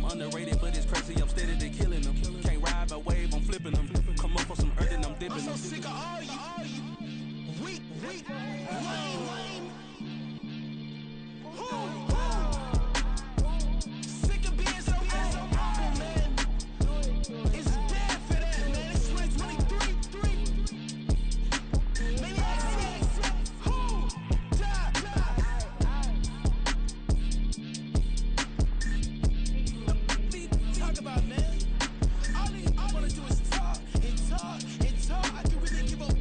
I'm underrated, but it's crazy, I'm steady to killing them. Can't ride my wave, I'm flipping them. Come up for some earth and I'm dipping them. I'm so sick of all you weak, lame. Sick of being so humble, man. It's dead for that, man. It's 2023. Maniacs, who die? Talk about, man. All I wanna do is talk and talk and talk. I do really give up.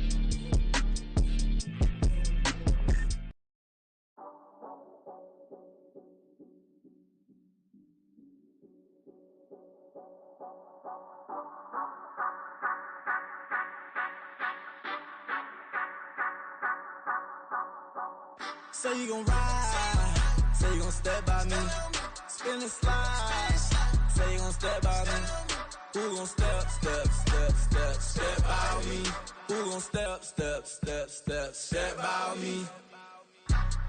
Say you gon' ride, say you gon' step by me, spin and slide, say you gon' step by me. Who gon' step by me? Who gon' step by me?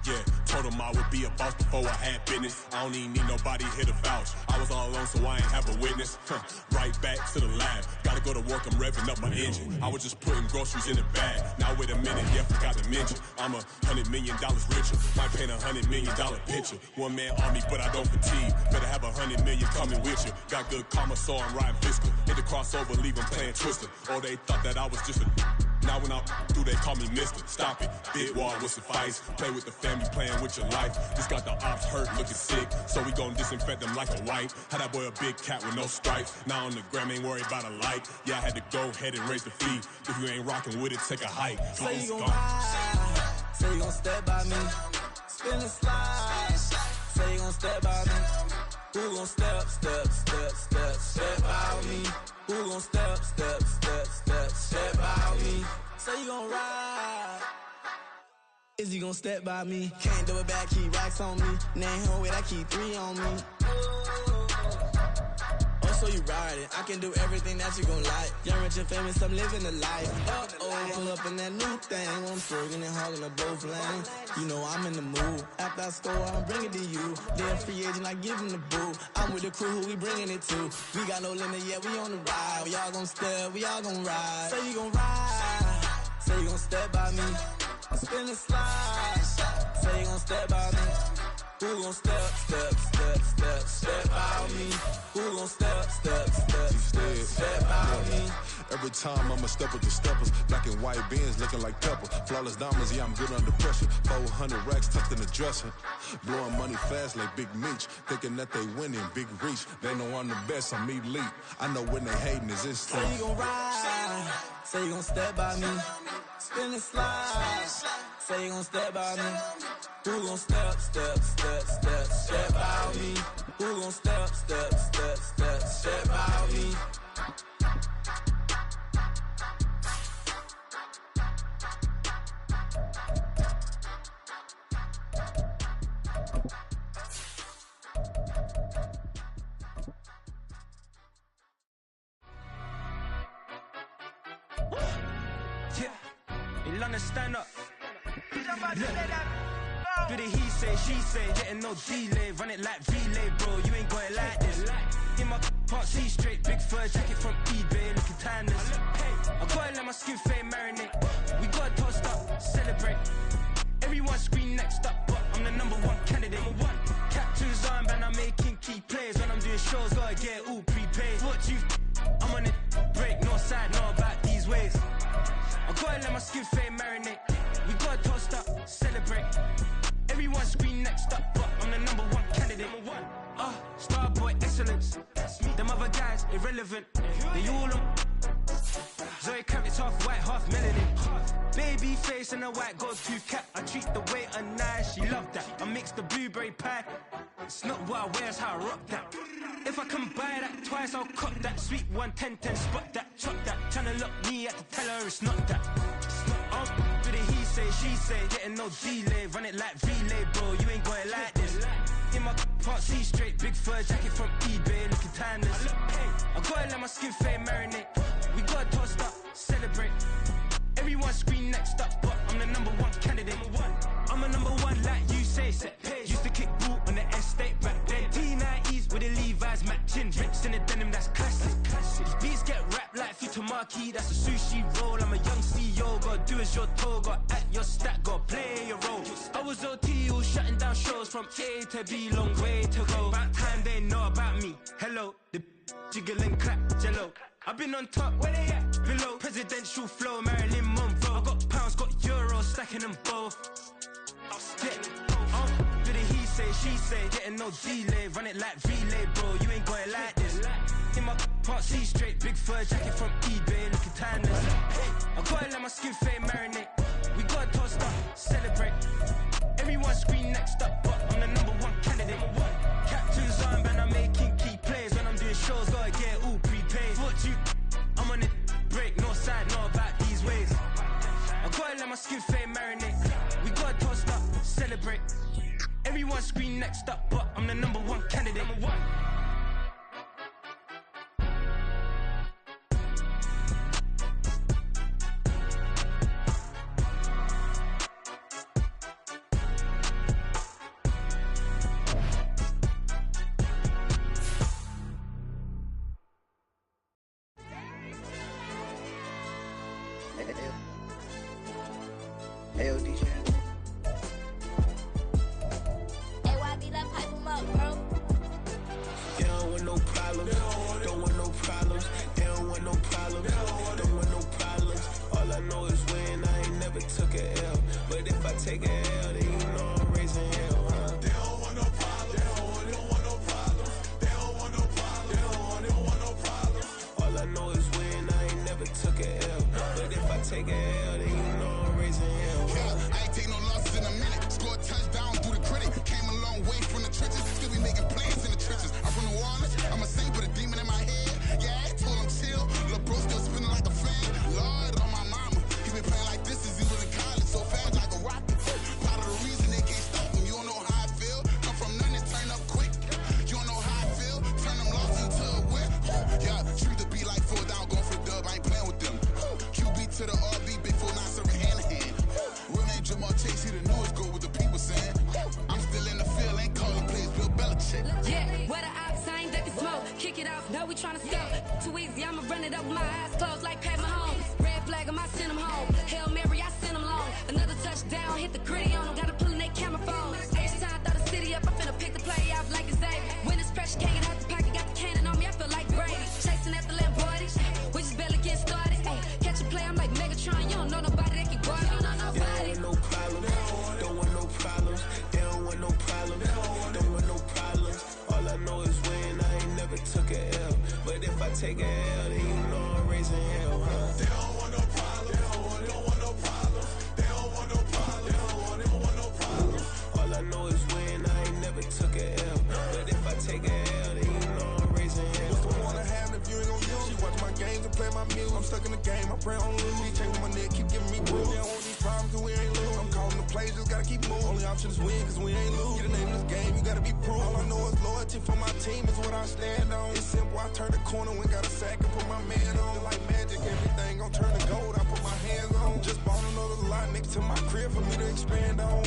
Yeah, told him I would be a boss before I had business. I don't even need nobody here to vouch. I was all alone, so I ain't have a witness. Right back to the lab. Gotta go to work, I'm revving up my engine. I was just putting groceries in the bag. Now wait a minute, yeah, forgot to mention I'm $100 million richer. Might paint $100 million picture. One man army, but I don't fatigue. Better have 100 million coming with you. Got good karma, so I'm riding fiscal. Hit the crossover, leave them playing Twister. Oh, they thought that I was just a. Now when I do, they call me Mister. Stop it, big wall with suffice. Play with the family, playing with your life. Just got the ops hurt, looking sick. So we gon' disinfect them like a wipe. Had that boy a big cat with no stripes. Now on the gram, ain't worried about a light. Yeah, I had to go ahead and raise the fee. If you ain't rocking with it, take a hike. Say you gon' ride, say you gon' step by me, spin and slide. Say you gon' step by me. Who gon' step by me? Who gon' step by me? Say you gon' ride. Is he gon' step by me? Can't do it back, keep racks on me. Name home with I keep 3 on me. Oh, so you riding? I can do everything that you gon' like. Young, rich, and famous, I'm living the life. Pull up in that new thing. I'm swerving and hogging up both lanes. You know I'm in the mood. After I score, I'll bring it to you. They're a free agent, I give him the boo. I'm with the crew, who we bringing it to. We got no limit, yeah, we on the ride. We all gon' step, we all gon' ride. Say you gon' ride, say you gon' step by me. Spin and slide, say you gon' step by me. Who gon' step by me? Who gon' step by me? Every time I'ma step with the steppers. Black and white beans looking like pepper. Flawless diamonds, yeah, I'm good under pressure. 400 racks tucked in the dresser. Blowing money fast like Big Meech. Thinking that they winning, big reach. They know I'm the best, I'm elite. I know when they hating is instant. Say you gon' ride, say you gon' step by me. Spin and slide, say you gon' step by me. Who gon' step by me? Who gon' step by me? In London, stand up. Do the he say, she say, getting no delay. Run it like relay, bro, you ain't got it like this. In my part C straight, big fur jacket from eBay, looking timeless. I gotta let my skin fade marinate. We gotta toast up, celebrate. Everyone scream next up, but I'm the #1 candidate. Captain's armband, I'm making key plays. When I'm doing shows, gotta get it all prepaid. What you I'm on it, break, no side, know about these ways. I gotta let my skin fade marinate. We gotta toast up, celebrate. Everyone scream next up, but I'm the #1 candidate. Starboy excellence. Them other guys irrelevant. They all on. Zoe Camp, it's half white, half melanin. Baby face and a white gold tooth cap. I treat the waiter nice, she love that. I mix the blueberry pie. It's not what I wear, it's how I rock that. If I can buy that twice, I'll cop that. Sweet 110, spot that, chop that. Tryna lock me at the tell her it's not that. Do the he say, she say, getting no delay. Run it like relay, bro, you ain't got it like this. In my part C straight, big fur jacket from eBay, looking timeless. I gotta let my skin fade marinate. We gotta toast up, celebrate. Everyone scream next up, but I'm the #1 candidate. I'm a #1 like you say, set pace. Used to kick ball on the estate back then. T90s with the Levi's matching. Drinks in the denim, that's classic. These beats get wrapped like Futamaki, that's a sushi roll. I'm a young CEO, gotta do as you're told. Gotta act your stat, gotta play your role. I was OT, all shutting down shows from A to B, long way to go. About time they know about me. Hello, the jiggle and clap, jello. I've been on top, where they at? Below, presidential flow, Marilyn Monroe. I got pounds, got euros, stacking them both. Do the he say, she say, getting no delay, run it like relay, bro. You ain't got it like this. In my can't see straight, big fur jacket from eBay, looking timeless. Hey, I gotta let my skin fade marinate. We gotta toast up, celebrate. Everyone scream next up, but I'm the #1 candidate. Captain's arm, and I'm making key plays. When I'm doing shows, gotta get all prepaid. What you? I'm on it, break, no side, know about these ways. I gotta let my skin fade marinate. We gotta toast up, celebrate. Everyone scream next up, but I'm the #1 candidate. Hey, DJ. AYB, that pipe him up, bro. They don't want no problems. Don't want no problems. They don't want no problems. Don't want no problems. All I know is win. I ain't never took a L. But if I take a L, then you know I'm raising hell, huh? They don't want no problems. They don't want no problems. They don't want no problems. They don't want no problems. All I know is win. I ain't never took a L. But if I take a L, then you know I'm raising hell. I ain't take no losses in a minute. Scored touchdown through the critic. Came a long way from the trenches. Still be making plays in the trenches. I'm from New Orleans. I'm a saint with a demon in my head. Yeah, I told him chill. Lil' bro still spinning like a fan. Lord on my mama. He been playing like this since he was in college. So fast like a rocket. Part of the reason they can't stop him. You don't know how I feel. Come from nothing, turn up quick. You don't know how I feel. Turn them losses into a whip. Yeah, treat the beat like 4 down, going for the dub. I ain't playing with them. QB to the RB, big 4-9 serving hand to hand. Real name Jamal Chase, he the newest goal with the people saying. I'm still in the field, ain't calling plays, Bill Belichick. Yeah, where the ops, I ain't ducking smoke. Kick it off, no, we tryna score. Too easy, I'ma run it up with my eyes closed like Pat Mahomes. Red flag him, I send him home. Hail Mary, I send him long. Another touchdown, hit the gritty on him. Gotta pull in their camera phone. H-time, throw the city up, I'm finna pick the play off like it's Xavier. When it's pressure, can't get out the pocket, got the cannon on me, I feel like Brady. Chasing after Lamborghini, we just barely get started. Ay, catch a play, I'm like Megatron, you don't know nobody that can guard me. You don't know nobody. No problems. Don't want no problems. They don't want no problems. Don't want no problems. All I know is win. I ain't never took a L. But if I take a L, then you know I'm raising hell, huh? They don't want no problems. They don't want no problems. They don't want no problems. They don't want no problems. All I know is win. I ain't never took a L. But if I take a L, then you know I'm raising hell. What's the one I have if you ain't gon' use? She watch my games and play my music. I'm stuck in the game, I pray on lose. He changing my neck, keep giving me bruise. They don't want these problems cause we ain't lose. I'm calling the plays, just gotta keep moving. Only option is win cause we ain't lose. Get a name in this game, you gotta be proof. All I know is loyalty for my team is what I stand on. It's simple, I turn the corner when got a sack and put my man on. Like magic, everything gon' turn to gold, I put my hands on. Just bought another lot next to my crib for me to expand on.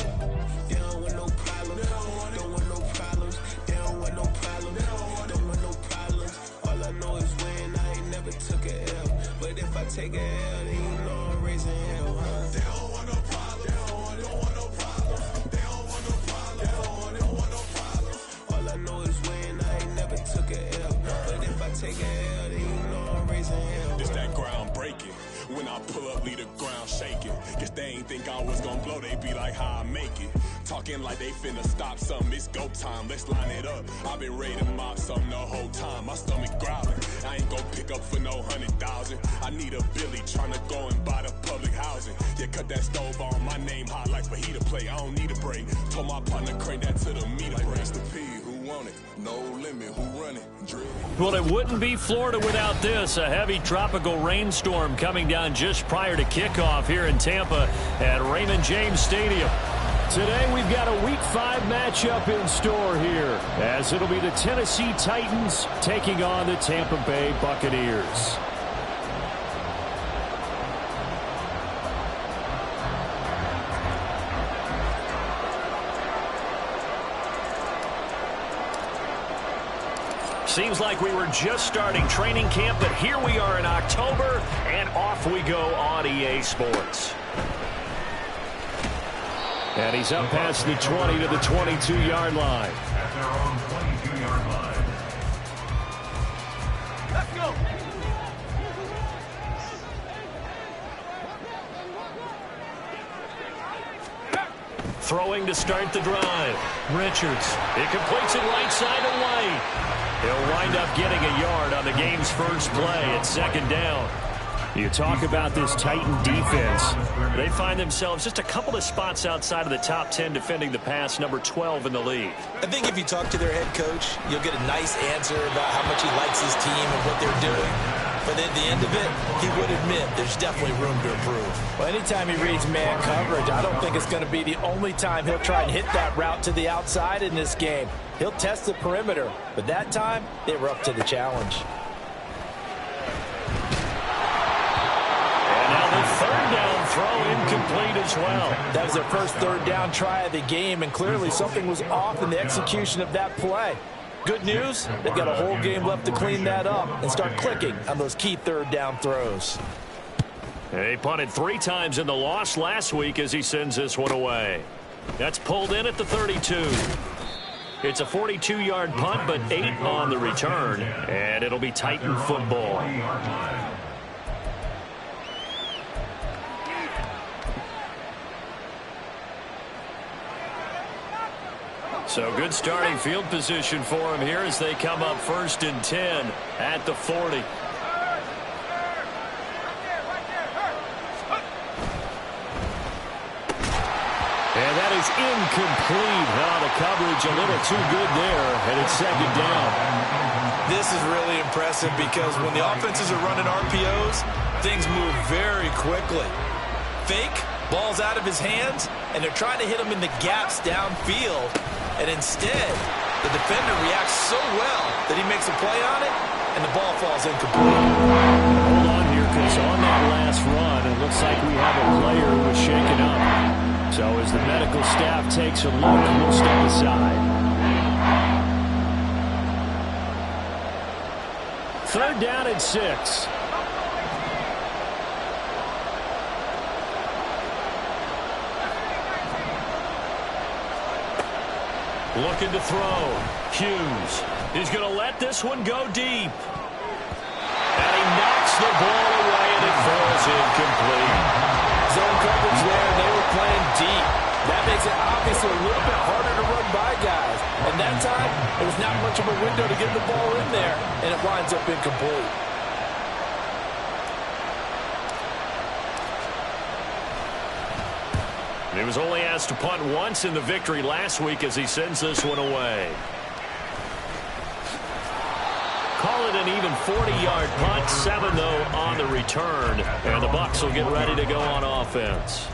They don't want no problems. Don't want no problems. They don't want no problems. Don't want no problems. All I know is win. I ain't never took a L. But if I take a L, then you know I'm raising hell, huh? They don't want no problems. They don't want no problems. They don't want no problems. They don't want no problems. All I know is win. I ain't never took a L. But if I take a L, then you know I'm raising hell. It's that ground breaking. When I pull up, leave the ground shaking. Guess they ain't think I was gon' blow, they be like, how I make it. Talking like they finna stop something, it's go time, let's line it up. I've been ready to mob something the whole time, my stomach growling. I ain't gon' pick up for no 100,000. I need a Billy tryna go and buy the public housing. Yeah, cut that stove on, my name hot like fajita play. I don't need a break. Told my partner crank that to the meter break. Race the P, who want it? No limit, who run it? Drill. Well, it wouldn't be Florida without this. A heavy tropical rainstorm coming down just prior to kickoff here in Tampa at Raymond James Stadium. Today we've got a Week 5 matchup in store here, as it'll be the Tennessee Titans taking on the Tampa Bay Buccaneers. Seems like we were just starting training camp, but here we are in October, and off we go on EA Sports. And he's up past the 20 to the 22-yard line. At their own 22-yard line. Let's go. Throwing to start the drive. Richards. It completes it right side to White. He'll wind up getting a yard on the game's first play at second down. You talk about this Titan defense. They find themselves just a couple of spots outside of the top 10 defending the pass, number 12 in the league. I think if you talk to their head coach, you'll get a nice answer about how much he likes his team and what they're doing. But at the end of it, he would admit there's definitely room to improve. Well, anytime he reads man coverage, I don't think it's going to be the only time he'll try and hit that route to the outside in this game. He'll test the perimeter, but that time, they were up to the challenge. And now the third down throw incomplete as well. That was their first third down try of the game, and clearly something was off in the execution of that play. Good news, they've got a whole game left to clean that up and start clicking on those key third down throws. He punted 3 times in the loss last week as he sends this one away. That's pulled in at the 32. It's a 42-yard punt, but 8 on the return, and it'll be Titan football. So good starting field position for him here as they come up 1st and 10 at the 40. And that is incomplete. Now the coverage a little too good there, and it's second down. This is really impressive because when the offenses are running RPOs, things move very quickly. Fake, ball's out of his hands, and they're trying to hit him in the gaps downfield. And instead, the defender reacts so well that he makes a play on it, and the ball falls incomplete. Hold on here, because on that last run, it looks like we have a player who was shaken up. So as the medical staff takes a look, we'll step aside. 3rd down and 6. Looking to throw. Hughes. He's going to let this one go deep. And he knocks the ball away, and it falls incomplete. Zone coverage there, they were playing deep. That makes it obviously a little bit harder to run by guys. And that time, there was not much of a window to get the ball in there, and it winds up incomplete. He was only asked to punt once in the victory last week as he sends this one away. Call it an even 40-yard punt, 7 though on the return, and the Bucs will get ready to go on offense.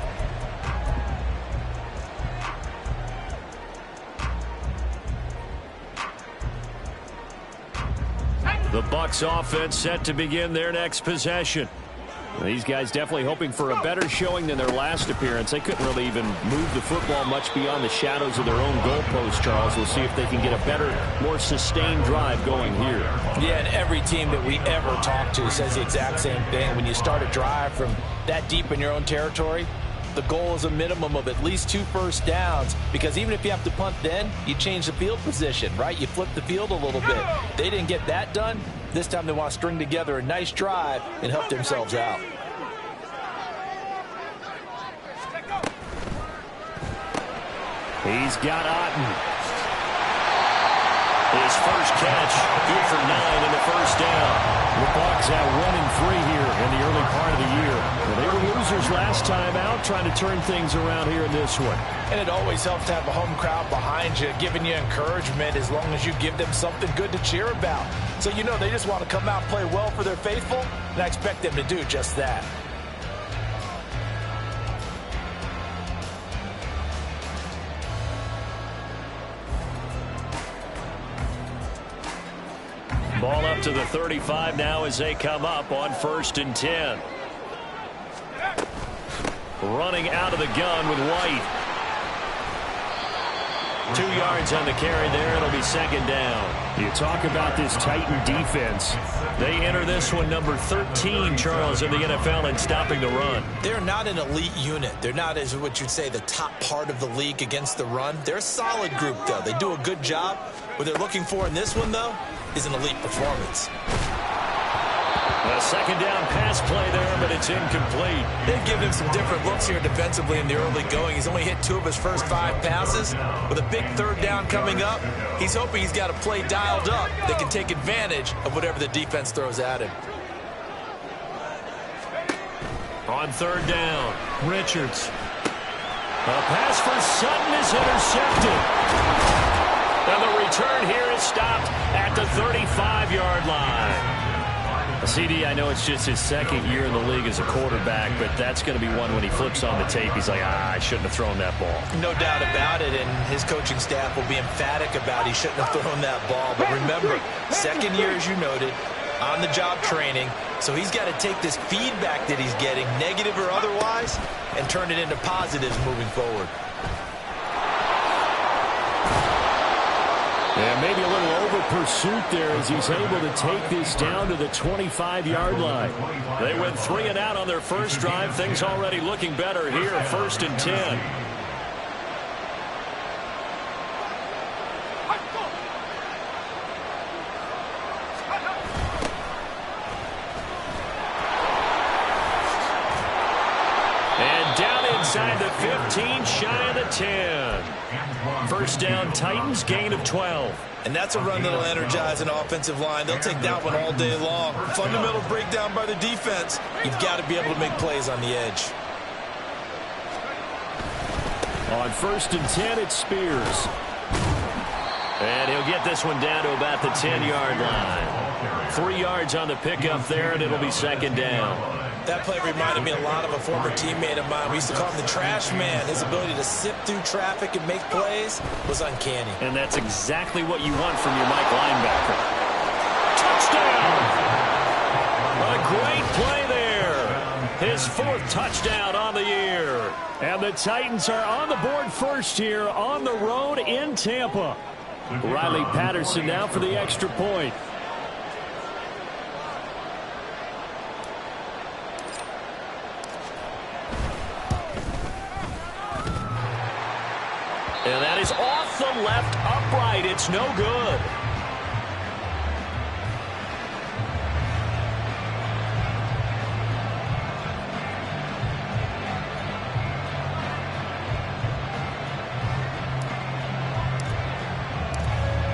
The Bucs offense set to begin their next possession. These guys definitely hoping for a better showing than their last appearance. They couldn't really even move the football much beyond the shadows of their own goalpost, Charles. We'll see if they can get a better, more sustained drive going here. Yeah, and every team that we ever talk to says the exact same thing. When you start a drive from that deep in your own territory, the goal is a minimum of at least 2 first downs, because even if you have to punt then, you change the field position, right? You flip the field a little bit. They didn't get that done. This time they want to string together a nice drive and help themselves out. He's got Otten. His first catch, good for 9 in the first down. The Bucs have 1-3 here in the early part of the year. Well, they were losers last time out, trying to turn things around here in this one. And it always helps to have a home crowd behind you, giving you encouragement as long as you give them something good to cheer about. So you know they just want to come out and play well for their faithful, and I expect them to do just that. Ball up to the 35 now as they come up on 1st and 10. Running out of the gun with White. 2 yards on the carry there. It'll be second down. You talk about this Titan defense. They enter this one number 13, Charles, in the NFL in stopping the run. They're not an elite unit. They're not, as what you'd say, the top part of the league against the run. They're a solid group, though. They do a good job. What they're looking for in this one, though, is an elite performance. A second down pass play there, but it's incomplete. They've given him some different looks here defensively in the early going. He's only hit 2 of his first 5 passes. With a big third down coming up, he's hoping he's got a play dialed up that can take advantage of whatever the defense throws at him. On third down, Richards. A pass for Sutton is intercepted. And the return here is stopped at the 35-yard line. CD, I know it's just his second year in the league as a quarterback, but that's going to be one when he flips on the tape. He's like, I shouldn't have thrown that ball. No doubt about it, and his coaching staff will be emphatic about he shouldn't have thrown that ball. But remember, second year, as you noted, on-the-job training, so he's got to take this feedback that he's getting, negative or otherwise, and turn it into positives moving forward. Yeah, maybe a little over-pursuit there as he's able to take this down to the 25-yard line. They went 3 and out on their first drive. Things already looking better here, 1st and 10. And down inside the 15, shy of the 10. First down, Titans, gain of 12. And that's a run that'll energize an offensive line. They'll take that one all day long. Fundamental breakdown by the defense. You've got to be able to make plays on the edge. On 1st and 10, it's Spears. And he'll get this one down to about the 10-yard line. 3 yards on the pickup there, and it'll be 2nd down. That play reminded me a lot of a former teammate of mine. We used to call him the trash man. His ability to sift through traffic and make plays was uncanny. And that's exactly what you want from your Mike linebacker. Touchdown! A great play there. His 4th touchdown on the year. And the Titans are on the board first here on the road in Tampa. Riley Patterson now for the extra point. And that is off the left upright. It's no good.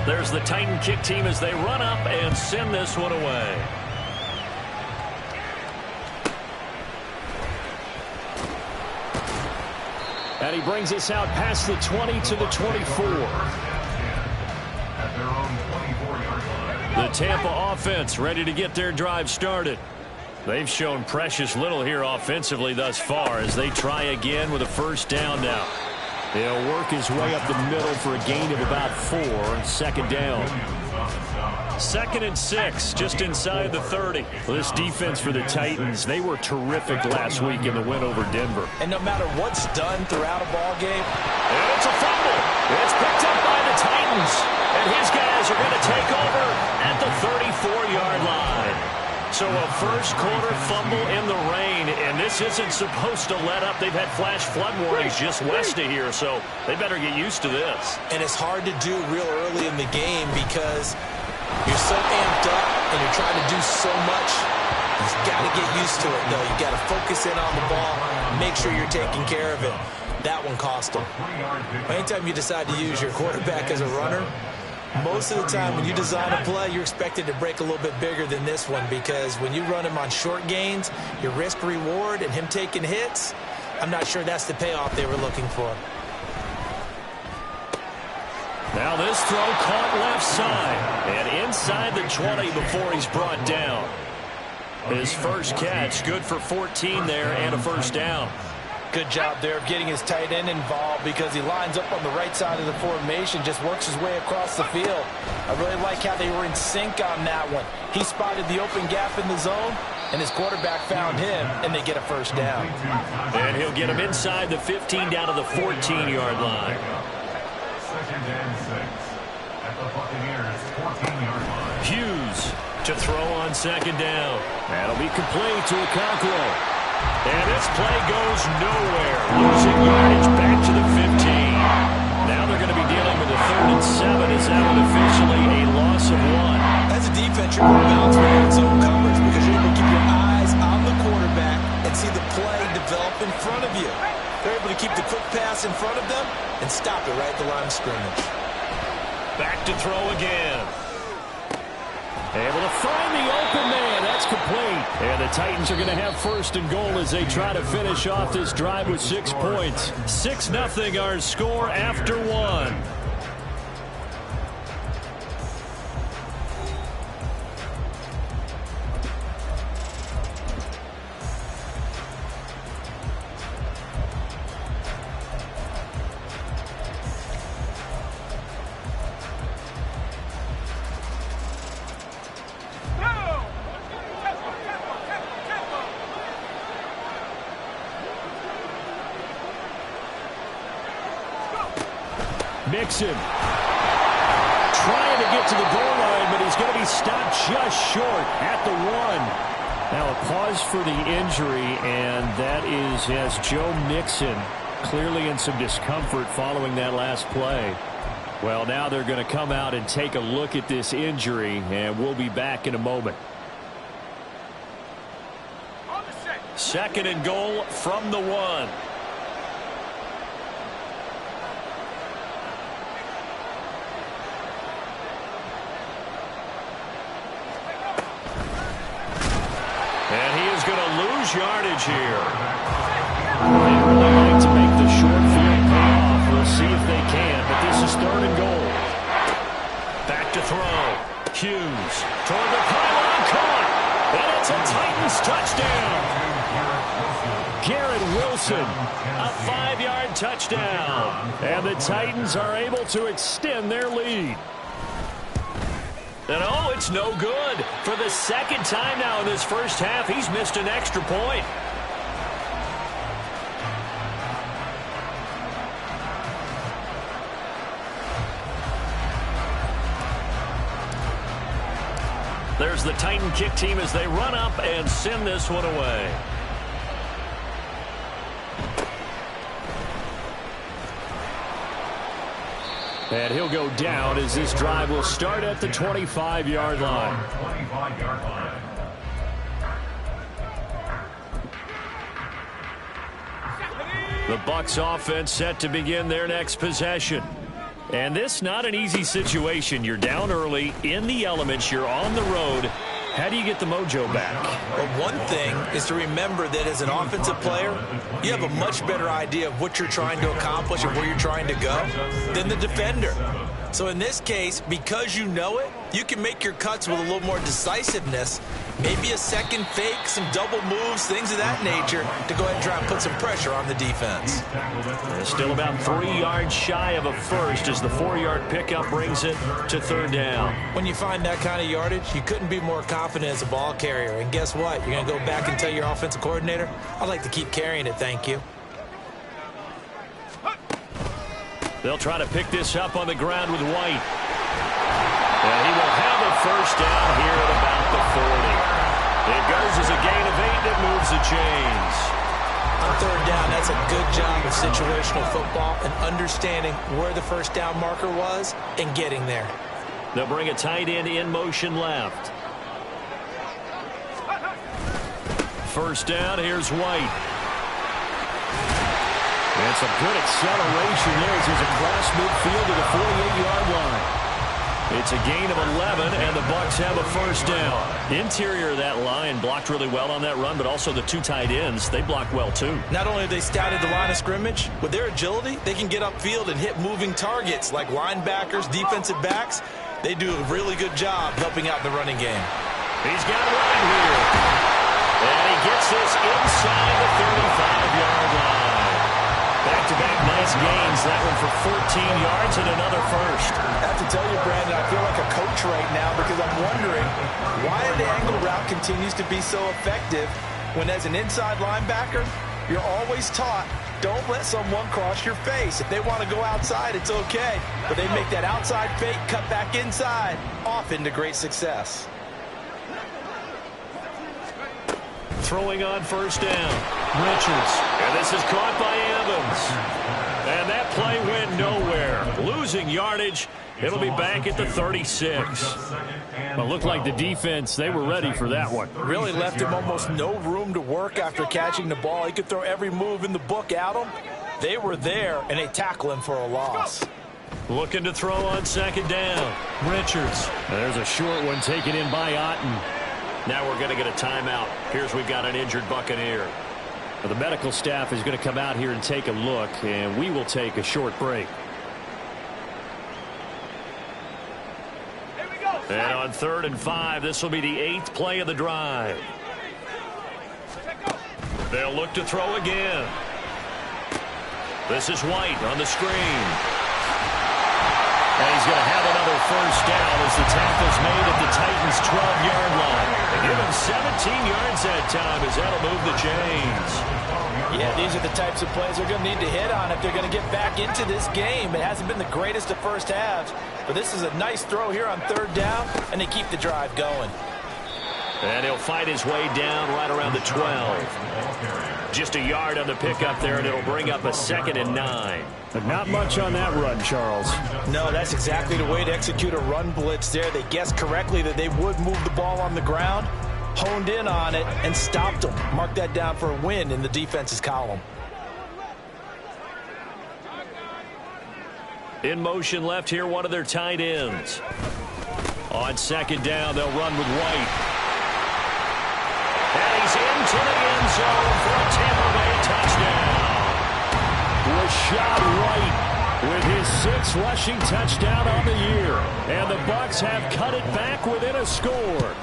There's the Titan kick team as they run up and send this one away. And he brings us out past the 20 to the 24. The Tampa offense ready to get their drive started. They've shown precious little here offensively thus far as they try again with a first down now. He'll work his way up the middle for a gain of about 4, 2nd down. 2nd and 6, just inside the 30. Well, this defense for the Titans, they were terrific last week in the win over Denver. And no matter what's done throughout a ball game, and it's a fumble. It's picked up by the Titans. And his guys are going to take over at the 34-yard line. So a first-quarter fumble in the rain, and this isn't supposed to let up. They've had flash flood warnings just west of here, so they better get used to this. And it's hard to do real early in the game because you're so amped up and you're trying to do so much. You've got to get used to it, though. You've got to focus in on the ball, make sure you're taking care of it. That one cost them. Anytime you decide to use your quarterback as a runner, most of the time when you design a play, you're expected to break a little bit bigger than this one because when you run him on short gains, your risk-reward and him taking hits, I'm not sure that's the payoff they were looking for. Now this throw caught left side and inside the 20 before he's brought down. His first catch, good for 14 there and a first down. Good job there of getting his tight end involved because he lines up on the right side of the formation, just works his way across the field. I really like how they were in sync on that one. He spotted the open gap in the zone, and his quarterback found him, and they get a first down. And he'll get him inside the 15 down to the 14-yard line. at the Buccaneers' 14-yard line. Hughes to throw on second down. That'll be complete to Okonkwo. And this play goes nowhere. Losing yardage back to the 15. Now they're going to be dealing with a 3rd and 7. Is that one officially a loss of 1? As a defense, you're going to bounce when you're in zone coverage because you're able to keep your eyes on the quarterback and see the play develop in front of you. They're able to keep the quick pass in front of them and stop it right at the line of scrimmage. Back to throw again. Able to find the open man. That's complete. And the Titans are going to have 1st and goal as they try to finish off this drive with 6 points. 6-0 our score after 1. Mixon trying to get to the goal line, but he's going to be stopped just short at the 1. Now a pause for the injury, and that is as Joe Mixon clearly in some discomfort following that last play. Well, now they're going to come out and take a look at this injury, and we'll be back in a moment. 2nd and goal from the 1. And he is going to lose yardage here. They really like to make the short field pay off. We'll see if they can, but this is 3rd and goal. Back to throw. Hughes toward the pylon, caught. And it's a Titans touchdown. Garrett Wilson, a 5-yard touchdown. And the Titans are able to extend their lead. And oh, it's no good. For the 2nd time now in this first half, he's missed an extra point. There's the Titan kick team as they run up and send this one away. And he'll go down as this drive will start at the 25-yard line. 25-yard line. The Bucs offense set to begin their next possession. And this not an easy situation. You're down early, in the elements, you're on the road. How do you get the mojo back? Well, one thing is to remember that as an offensive player, you have a much better idea of what you're trying to accomplish and where you're trying to go than the defender. So in this case, because you know it, you can make your cuts with a little more decisiveness, maybe a second fake, some double moves, things of that nature, to go ahead and try and put some pressure on the defense. Still about 3 yards shy of a first as the 4-yard pickup brings it to 3rd down. When you find that kind of yardage, you couldn't be more confident as a ball carrier. And guess what? You're going to go back and tell your offensive coordinator, I'd like to keep carrying it, thank you. They'll try to pick this up on the ground with White. And he will have a first down here at about the 40. It goes as a gain of 8 that moves the chains. On 3rd down, that's a good job of situational football and understanding where the first down marker was and getting there. They'll bring a tight end in motion left. First down, here's White. And some good acceleration there as he's across midfield to the 48-yard line. It's a gain of 11, and the Bucs have a first down. Interior of that line blocked really well on that run, but also the 2 tight ends, they blocked well too. Not only have they scouted the line of scrimmage, with their agility, they can get upfield and hit moving targets like linebackers, defensive backs. They do a really good job helping out the running game. He's got it right here. And he gets this inside the 35-yard line. Back-to-back nice gains. That one for 14 yards and another first. I have to tell you, Brandon, I feel like a coach right now because I'm wondering why the angle route continues to be so effective when as an inside linebacker, you're always taught don't let someone cross your face. If they want to go outside, it's okay. But they make that outside fake, cut back inside, off into great success. Throwing on first down. Richards. And this is caught by Evans. And that play went nowhere. Losing yardage. It'll be back at the 36. Well, it looked like the defense, they were ready for that one. Really left him almost no room to work after catching the ball. He could throw every move in the book at him. They were there, and they tackle him for a loss. Looking to throw on second down. Richards. There's a short one taken in by Otten. Now we're going to get a timeout. Here's we've got an injured Buccaneer. Well, the medical staff is going to come out here and take a look, and we will take a short break. And on 3rd and 5, this will be the 8th play of the drive. They'll look to throw again. This is White on the screen. And he's going to have another first down as the tackle's made at the Titans' 12-yard line. They give him 17 yards that time as that'll move the chains. Yeah, these are the types of plays they're going to need to hit on if they're going to get back into this game. It hasn't been the greatest of first halves, but this is a nice throw here on 3rd down, and they keep the drive going. And he'll fight his way down right around the 12. Just a yard on the pickup there, and it'll bring up a 2nd and 9. But not much on that run, Charles. No, that's exactly the way to execute a run blitz there. They guessed correctly that they would move the ball on the ground, honed in on it, and stopped them. Mark that down for a win in the defense's column. In motion left here, one of their tight ends. On 2nd down, they'll run with White. And he's into the end zone for a Tampa Bay touchdown. Rashad White with his 6th rushing touchdown on the year. And the Bucs have cut it back within a score.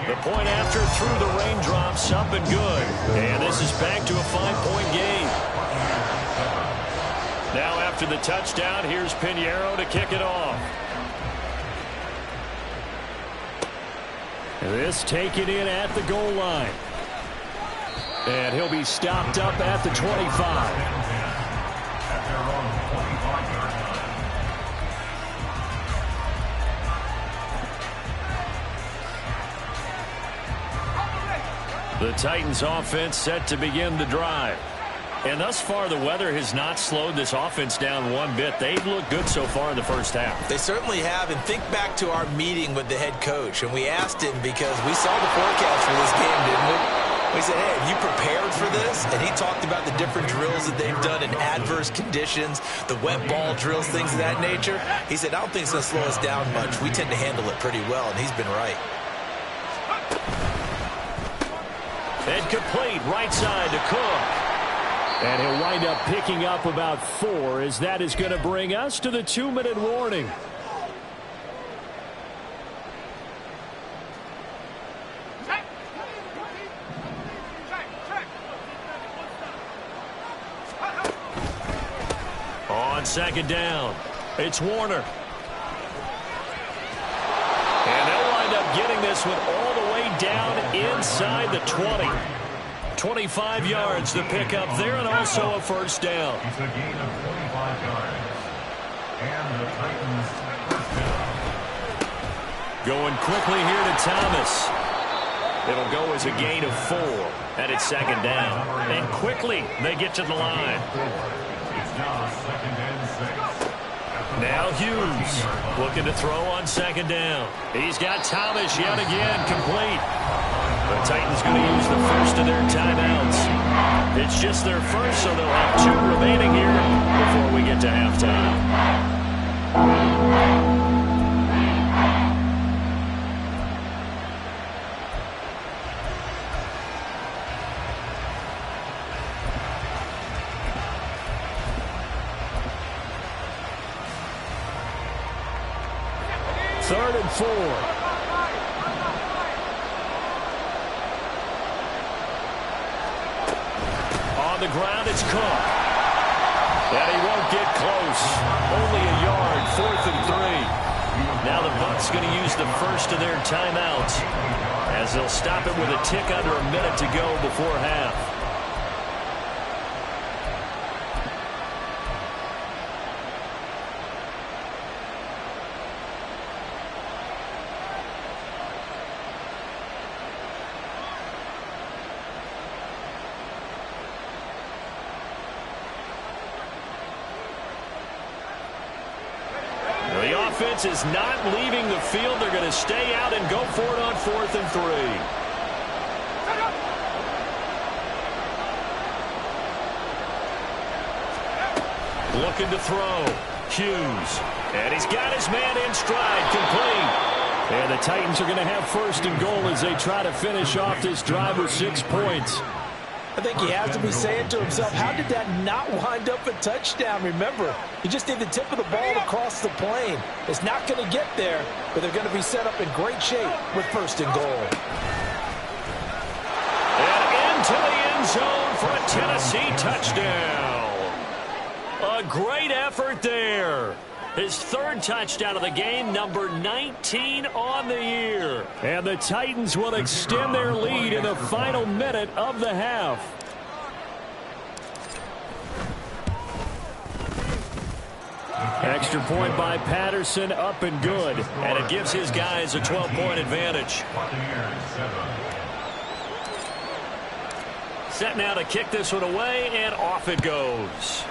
The point after through the raindrops, up and good. And this is back to a 5-point game. Now after the touchdown, here's Pinheiro to kick it off. This taken in at the goal line. And he'll be stopped up at the 25. The Titans offense set to begin the drive. And thus far, the weather has not slowed this offense down one bit. They've looked good so far in the first half. They certainly have. And think back to our meeting with the head coach. And we asked him because we saw the forecast for this game, didn't we? We said, hey, have you prepared for this? And he talked about the different drills that they've done in adverse conditions, the wet ball drills, things of that nature. He said, I don't think it's going to slow us down much. We tend to handle it pretty well, and he's been right. And complete right side to Cook. And he'll wind up picking up about 4 as that is going to bring us to the 2-minute warning. On 2nd down, it's Warner. And they'll wind up getting this one all the way down inside the 20. 25 yards to pick up there, and also a first down. It's a gain of 25 yards. And the Titans first down. Going quickly here to Thomas. It'll go as a gain of 4, and it's 2nd down. And quickly they get to the line. It's now 2nd and 6. Now Hughes looking to throw on 2nd down. He's got Thomas yet again complete. The Titans going to use the first of their timeouts. It's just their first, so they'll have 2 remaining here before we get to halftime. Third and 4. On the ground, it's Cook. And he won't get close. Only a yard, 4th and 3. Now the Bucs going to use the first of their timeouts as they'll stop it with a tick under a minute to go before half. offense is not leaving the field. They're going to stay out and go for it on 4th and 3. Looking to throw. Hughes. And he's got his man in stride. Complete. And the Titans are going to have 1st and goal as they try to finish off this drive with 6 points. I think he has to be saying to himself, how did that not wind up a touchdown? Remember, he just need the tip of the ball to cross the plane. It's not going to get there, but they're going to be set up in great shape with 1st and goal. And into the end zone for a Tennessee touchdown. A great effort there. His 3rd touchdown of the game, number 19 on the year. And the Titans will extend their lead in the final minute of the half. Extra point by Patterson, up and good. And it gives his guys a 12-point advantage. Set now to kick this one away, and off it goes.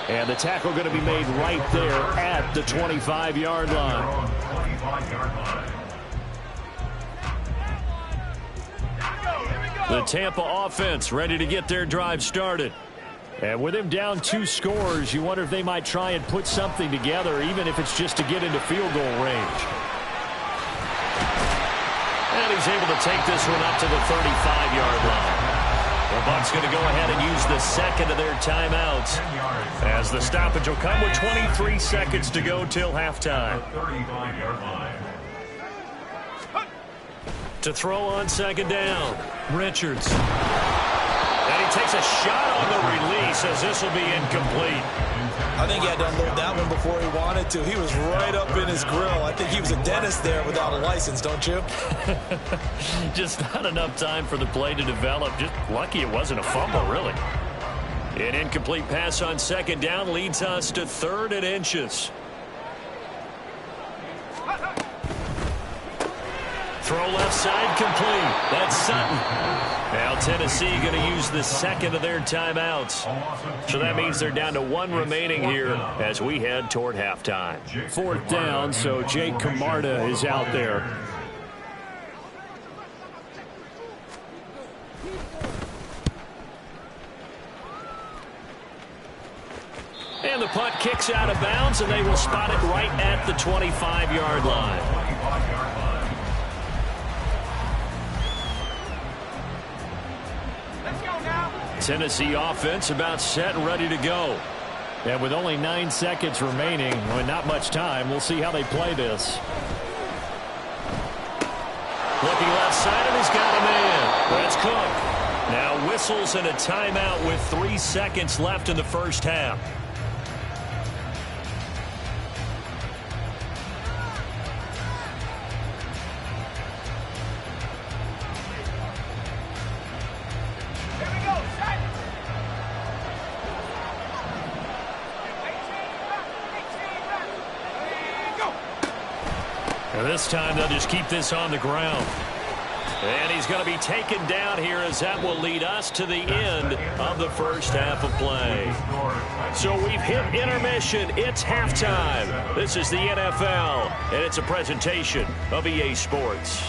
And the tackle going to be made right there at the 25-yard line. The Tampa offense ready to get their drive started. And with him down 2 scores, you wonder if they might try and put something together, even if it's just to get into field goal range. And he's able to take this one up to the 35-yard line. The Bucs going to go ahead and use the 2nd of their timeouts, as the stoppage will come with 23 seconds to go till halftime. To throw on 2nd down, Richards. And he takes a shot on the release, as this will be incomplete. I think he had to unload that one before he wanted to. He was right up in his grill. I think he was a dentist there without a license, don't you? Just not enough time for the play to develop. Just lucky it wasn't a fumble, really. An incomplete pass on 2nd down leads us to 3rd and inches. Throw left side complete. That's Sutton. Now Tennessee going to use the 2nd of their timeouts. So that means they're down to 1 remaining here as we head toward halftime. 4th down, so Jake Camarda is out there. And the punt kicks out of bounds, and they will spot it right at the 25-yard line. Tennessee offense about set and ready to go. And with only 9 seconds remaining, well, not much time, we'll see how they play this. Looking left side, and he's got a man. That's Cook. Now whistles and a timeout with 3 seconds left in the first half. This time they'll just keep this on the ground. And he's going to be taken down here, as that will lead us to the end of the first half of play. So we've hit intermission. It's halftime. This is the NFL, and it's a presentation of EA Sports.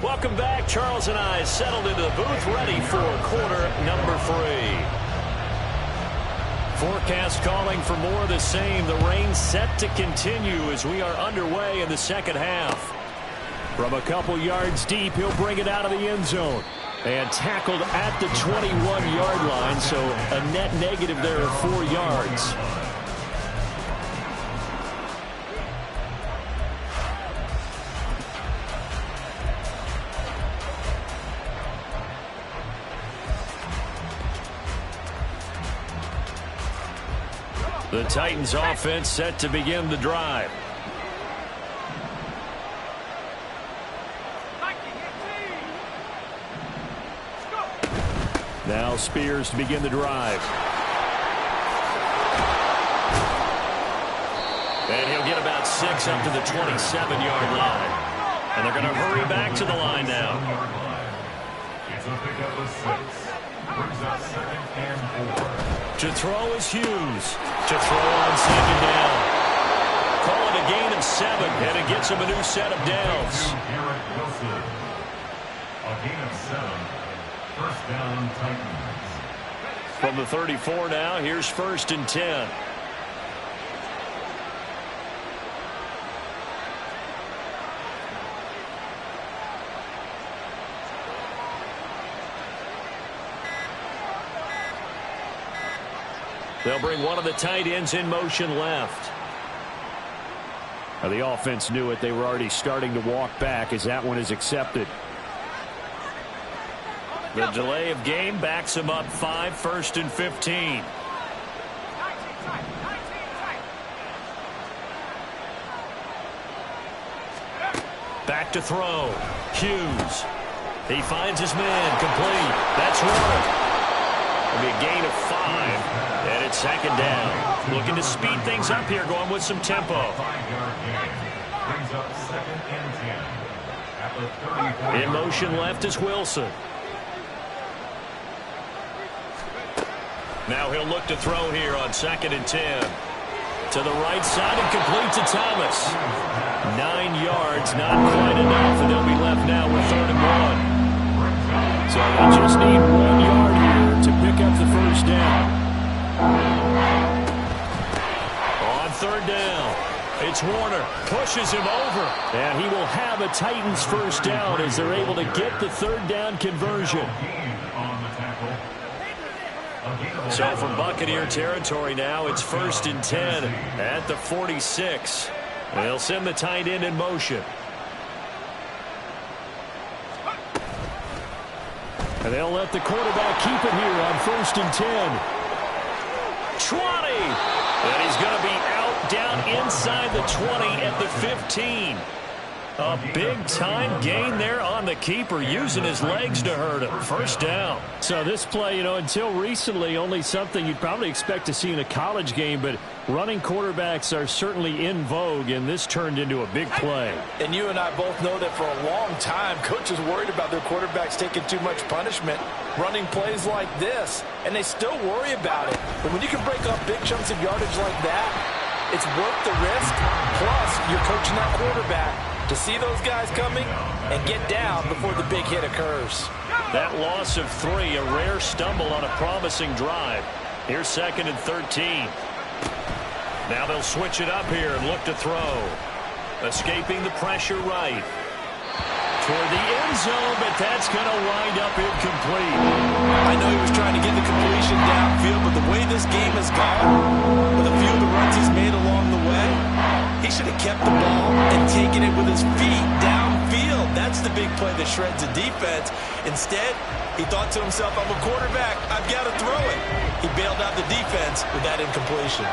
Welcome back. Charles and I settled into the booth, ready for quarter number 3. Forecast calling for more of the same. The rain set to continue as we are underway in the second half. From a couple yards deep, he'll bring it out of the end zone. And tackled at the 21-yard line, so a net negative there of 4 yards. The Titans offense set to begin the drive. Now Spears to begin the drive. And he'll get about 6 up to the 27-yard line. And they're going to hurry back to the line now. It's a pickup of 6. Brings up 2nd and 4. To throw is Hughes. To throw on 2nd down. Call it a gain of 7, and it gets him a new set of downs. A gain of 7. First down, Titans. From the 34 now, here's 1st and 10. They'll bring one of the tight ends in motion left. Now the offense knew it. They were already starting to walk back as that one is accepted. The delay of game backs him up 5, 1st and 15. Back to throw. Hughes. He finds his man. Complete. That's Warner. It'll be a gain of 5. And it's 2nd down. Looking to speed things up here, going with some tempo. 5-yard gain. Brings up 2nd and 10. At the 34. In motion left is Wilson. Now he'll look to throw here on 2nd and 10. To the right side and complete to Thomas. 9 yards, not quite enough, and they'll be left now with 3rd and 1. So they just need 1 yard here to pick up the first down. On 3rd down, it's Warner. Pushes him over. And he will have a Titans first down as they're able to get the 3rd down conversion. So from Buccaneer territory now, it's 1st and 10 at the 46. They'll send the tight end in motion. And they'll let the quarterback keep it here on 1st and 10. 20. And he's going to be out down inside the 20 at the 15. A big-time gain there on the keeper, using his legs to hurt him. First down. So this play, until recently, only something you'd probably expect to see in a college game, but running quarterbacks are certainly in vogue, and this turned into a big play. And you and I both know that for a long time, coaches worried about their quarterbacks taking too much punishment, running plays like this, and they still worry about it. But when you can break up big chunks of yardage like that, it's worth the risk, plus you're coaching that quarterback to see those guys coming and get down before the big hit occurs. That loss of 3, a rare stumble on a promising drive. Here's 2nd and 13. Now they'll switch it up here and look to throw. Escaping the pressure right. Toward the end zone, but that's going to wind up incomplete. I know he was trying to get the completion downfield, but the way this game has gone, with a few of the runs he's made along the way, he should have kept the ball and taken it with his feet downfield. That's the big play that shreds the defense. Instead, he thought to himself, I'm a quarterback, I've got to throw it. He bailed out the defense with that incompletion.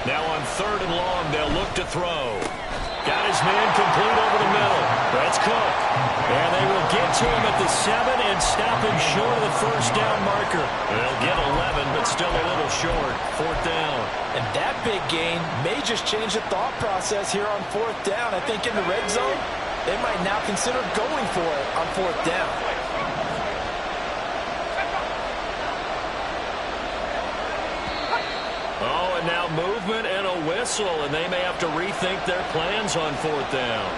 Now on 3rd and long, they'll look to throw. Got his man complete over the middle. That's Cook. And they will get to him at the 7 and stop him short of the first down marker. They'll get 11, but still a little short. 4th down. And that big gain may just change the thought process here on 4th down. I think in the red zone, they might now consider going for it on 4th down. Oh, and now movement and a whistle, and they may have to rethink their plans on 4th down.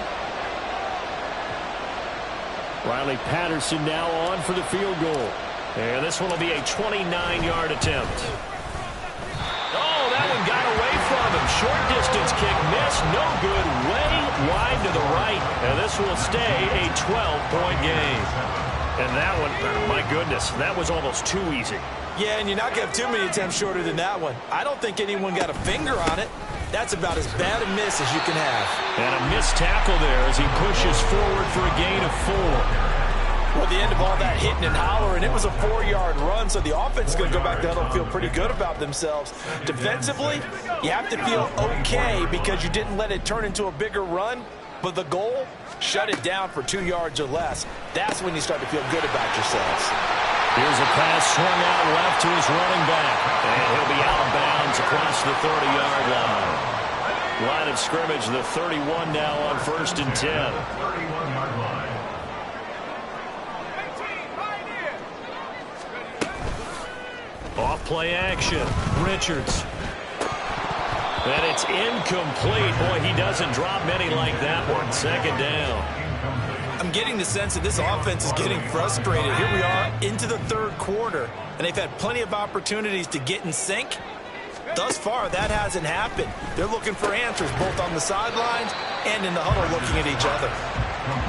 Riley Patterson now on for the field goal. And this one will be a 29-yard attempt. Oh, that one got away from him. Short distance kick missed. No good. Way wide to the right. And this will stay a 12-point game. And that one, my goodness, that was almost too easy. Yeah, and you're not going to have too many attempts shorter than that one. I don't think anyone got a finger on it. That's about as bad a miss as you can have. And a missed tackle there as he pushes forward for a gain of 4. Well, the end of all that hitting and hollering, it was a 4-yard run, so the offense is going to go back to the huddle and feel pretty good about themselves. Defensively, you have to feel okay because you didn't let it turn into a bigger run, but the goal, shut it down for 2 yards or less. That's when you start to feel good about yourselves. Here's a pass swung out left to his running back, and he'll be out of bounds across the 30-yard line. Line of scrimmage, the 31 now on 1st and 10. 31-yard line. Off play action. Richards. And it's incomplete. Boy, he doesn't drop many like that one. 2nd down. I'm getting the sense that this offense is getting frustrated. Here we are into the 3rd quarter, and they've had plenty of opportunities to get in sync. Thus far, that hasn't happened. They're looking for answers both on the sidelines and in the huddle looking at each other.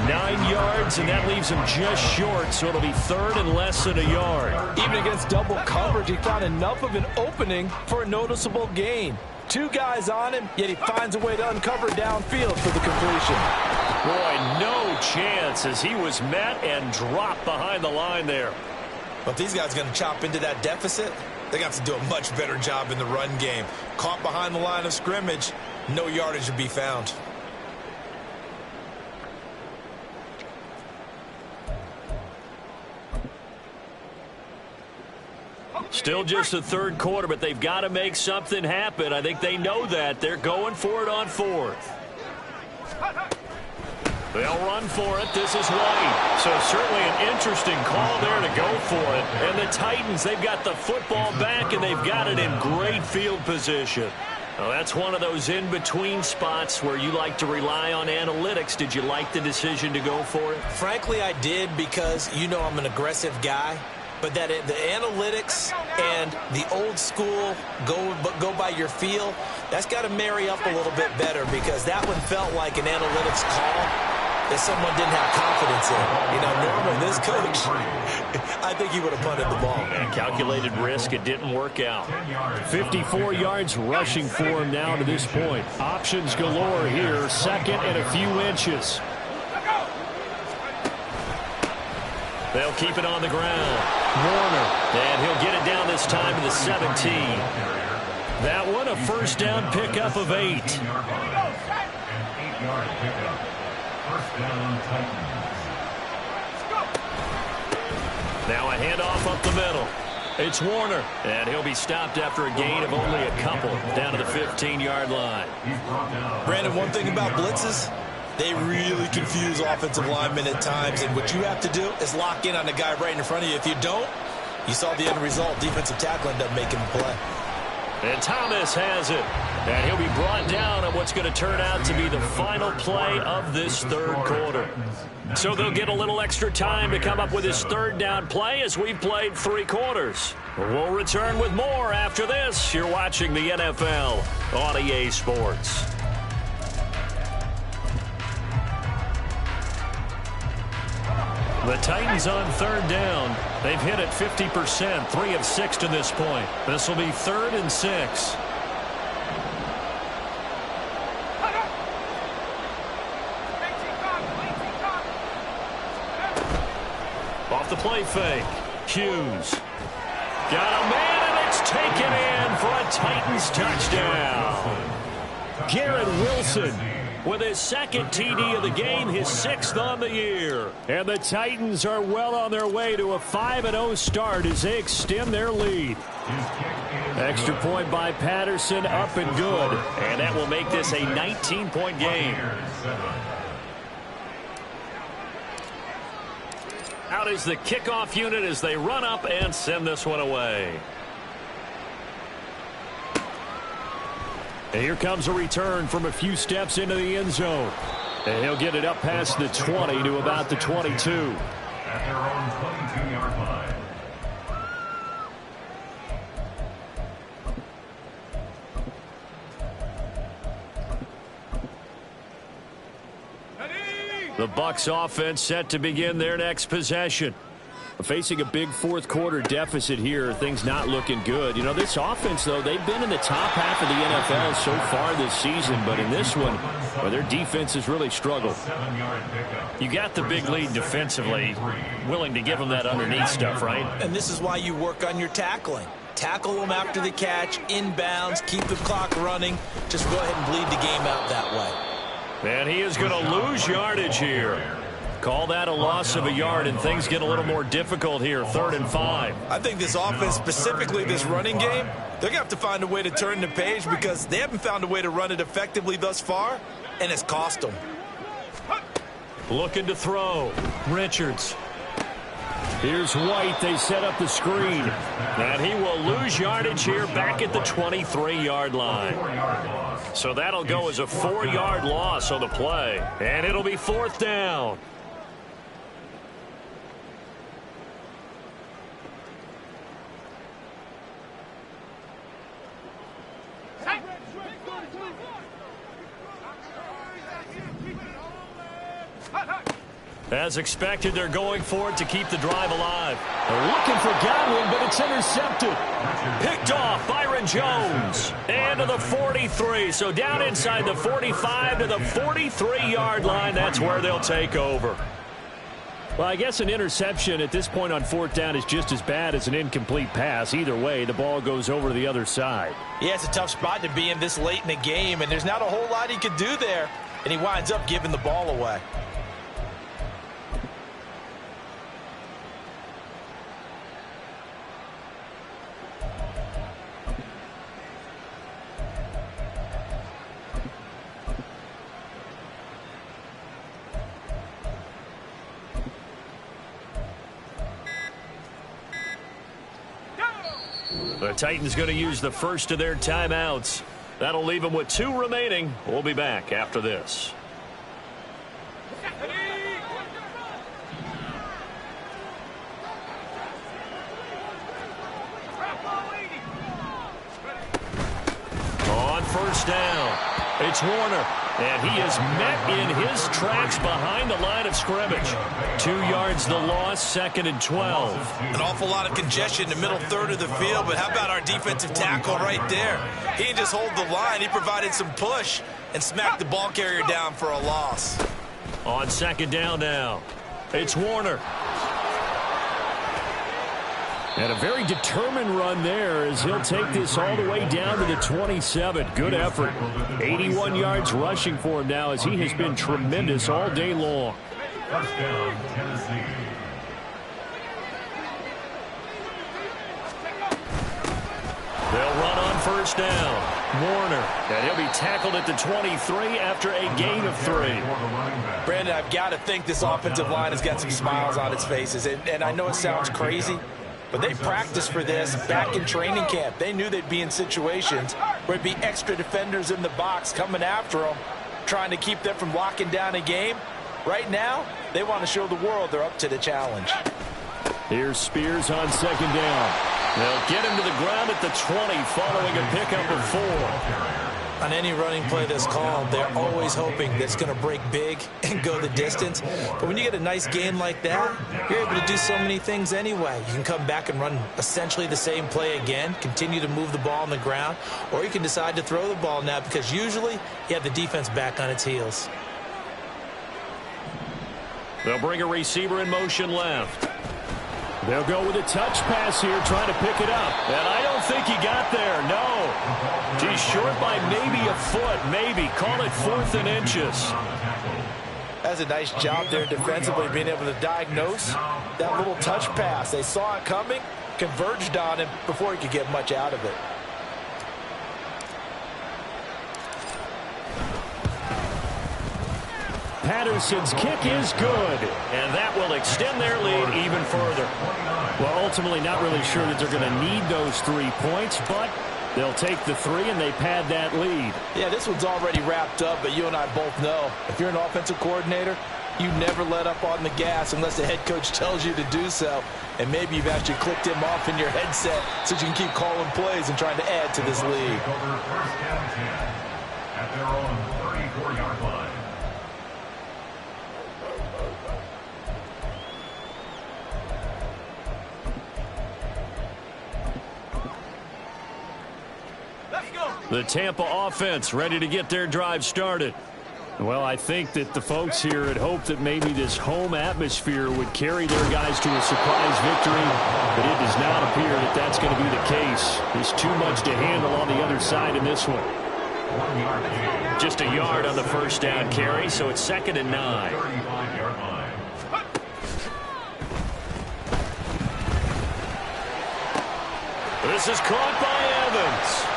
9 yards, and that leaves him just short, so it'll be 3rd and less than a yard. Even against double coverage, he found enough of an opening for a noticeable gain. 2 guys on him, yet he finds a way to uncover downfield for the completion. Boy, no chance as he was met and dropped behind the line there. But these guys are going to chop into that deficit. They got to do a much better job in the run game. Caught behind the line of scrimmage, no yardage to be found. Still just the 3rd quarter, but they've got to make something happen. I think they know that. They're going for it on 4th. They'll run for it. This is White. So certainly an interesting call there to go for it. And the Titans, they've got the football back, and they've got it in great field position. Well, that's one of those in-between spots where you like to rely on analytics. Did you like the decision to go for it? Frankly, I did because, you know, I'm an aggressive guy. But that the analytics and the old school go by your feel, that's got to marry up a little bit better because that one felt like an analytics call that someone didn't have confidence in. You know, normally this coach, I think he would have punted the ball. And calculated risk, it didn't work out. 54 yards rushing for him now to this point. Options galore here, 2nd and a few inches. They'll keep it on the ground. Warner, and he'll get it down this time to the 17. That one, a 1st down pickup of 8. An 8-yard pickup. 1st down, Titans. Now a handoff up the middle. It's Warner, and he'll be stopped after a gain of only a couple down to the 15-yard line. Brandon, one thing about blitzes, they really confuse offensive linemen at times, and what you have to do is lock in on the guy right in front of you. If you don't, you saw the end result. Defensive tackle ended up making the play. And Thomas has it. And he'll be brought down on what's going to turn out to be the final play of this 3rd quarter. So they'll get a little extra time to come up with this 3rd down play as we've played 3 quarters. We'll return with more after this. You're watching the NFL on EA Sports. The Titans on 3rd down. They've hit it 50%, 3 of 6 to this point. This will be 3rd and 6. Off the play fake. Hughes. Got a man, and it's taken in for a Titans touchdown. Garrett Wilson with his 2nd TD of the game, his 6th on the year. And the Titans are well on their way to a 5-0 start as they extend their lead. Extra point by Patterson, up and good. And that will make this a 19-point game. Out is the kickoff unit as they run up and send this one away. And here comes a return from a few steps into the end zone. And he'll get it up past the 20 to about the 22. At their own 22-yard line. The Bucs offense set to begin their next possession. Facing a big fourth-quarter deficit here, things not looking good. You know, this offense, though, they've been in the top half of the NFL so far this season, but in this one, well, their defense has really struggled. You got the big lead defensively, willing to give them that underneath stuff, right? And this is why you work on your tackling. Tackle them after the catch, inbounds, keep the clock running. Just go ahead and bleed the game out that way. And he is going to lose yardage here. Call that a loss of a yard, and things get a little more difficult here, 3rd and 5. I think this offense, specifically this running game, they're going to have to find a way to turn the page because they haven't found a way to run it effectively thus far, and it's cost them. Looking to throw. Richards. Here's White. They set up the screen. And he will lose yardage here back at the 23-yard line. So that'll go as a 4-yard loss on the play. And it'll be 4th down. As expected, they're going for it to keep the drive alive. They're looking for Godwin, but it's intercepted. Picked off, Byron Jones. And to the 43. So down inside the 45 to the 43-yard line. That's where they'll take over. Well, I guess an interception at this point on 4th down is just as bad as an incomplete pass. Either way, the ball goes over to the other side. Yeah, it's a tough spot to be in this late in the game, and there's not a whole lot he could do there. And he winds up giving the ball away. The Titans going to use the first of their timeouts. That'll leave them with 2 remaining. We'll be back after this. On 1st down, it's Warner. And he is met in his tracks behind the line of scrimmage. 2 yards the loss, 2nd and 12. An awful lot of congestion in the middle third of the field, but how about our defensive tackle right there? He didn't just hold the line, he provided some push and smacked the ball carrier down for a loss. On 2nd down now, it's Warner. And a very determined run there as he'll take this all the way down to the 27. Good effort. 81 yards rushing for him now as he has been tremendous all day long. First down, Tennessee. They'll run on 1st down. Warner. And he'll be tackled at the 23 after a gain of 3. Brandon, I've got to think this offensive line has got some smiles on its faces. And I know it sounds crazy, but they practiced for this back in training camp. They knew they'd be in situations where it'd be extra defenders in the box coming after them, trying to keep them from locking down a game. Right now, they want to show the world they're up to the challenge. Here's Spears on 2nd down. They'll get him to the ground at the 20 following a pickup of 4. On any running play that's called, they're always hoping that it's going to break big and go the distance. But when you get a nice gain like that, you're able to do so many things anyway. You can come back and run essentially the same play again, continue to move the ball on the ground, or you can decide to throw the ball now because usually you have the defense back on its heels. They'll bring a receiver in motion left. They'll go with a touch pass here, trying to pick it up. And I don't think he got there, no. He's short by maybe a foot, maybe. Call it 4th and inches. That's a nice job there defensively, being able to diagnose that little touch pass. They saw it coming, converged on him before he could get much out of it. Patterson's kick is good. And that will extend their lead even further. Well, ultimately not really sure that they're going to need those 3 points, but they'll take the 3 and they pad that lead. Yeah, this one's already wrapped up, but you and I both know if you're an offensive coordinator, you never let up on the gas unless the head coach tells you to do so. And maybe you've actually clicked him off in your headset so you can keep calling plays and trying to add to this lead. First down 10 at their own 34-yard line. The Tampa offense ready to get their drive started. Well, I think that the folks here had hoped that maybe this home atmosphere would carry their guys to a surprise victory, but it does not appear that that's going to be the case. There's too much to handle on the other side in this one. Just a yard on the first down carry, so it's 2nd and 9. This is caught by Evans.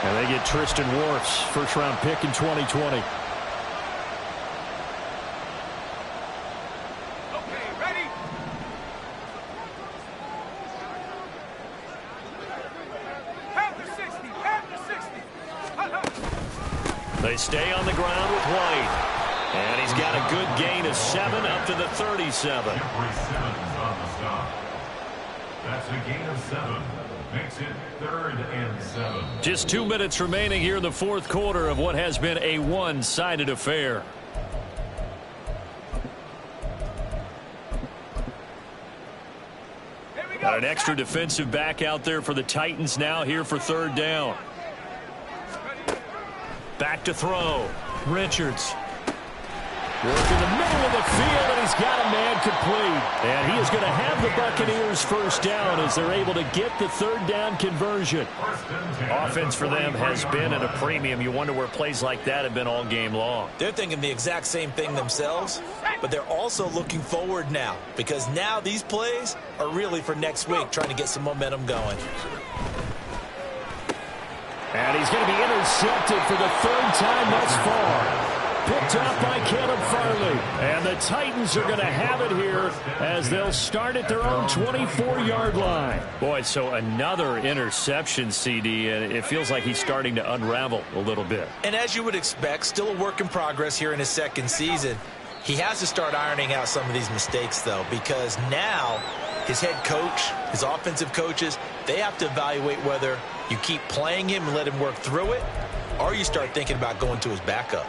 And they get Tristan Wirfs, first-round pick in 2020. They stay on the ground with White. And he's got a good gain of 7 up to the 37. That's a gain of 7. Makes it 3rd and 7. Just 2 minutes remaining here in the fourth quarter of what has been a one-sided affair. Got an extra defensive back out there for the Titans now here for 3rd down. Back to throw. Richards. Work in the middle of the field, and he's got a man complete. And he is going to have the Buccaneers first down as they're able to get the 3rd down conversion. Offense for them has been at a premium. You wonder where plays like that have been all game long. They're thinking the exact same thing themselves, but they're also looking forward now because now these plays are really for next week, trying to get some momentum going. And he's going to be intercepted for the 3rd time thus far. Picked up by Caleb Farley. And the Titans are going to have it here as they'll start at their own 24-yard line. Boy, so another interception, CD, and it feels like he's starting to unravel a little bit. And as you would expect, still a work in progress here in his 2nd season. He has to start ironing out some of these mistakes, though, because now his head coach, his offensive coaches, they have to evaluate whether you keep playing him and let him work through it, or you start thinking about going to his backup.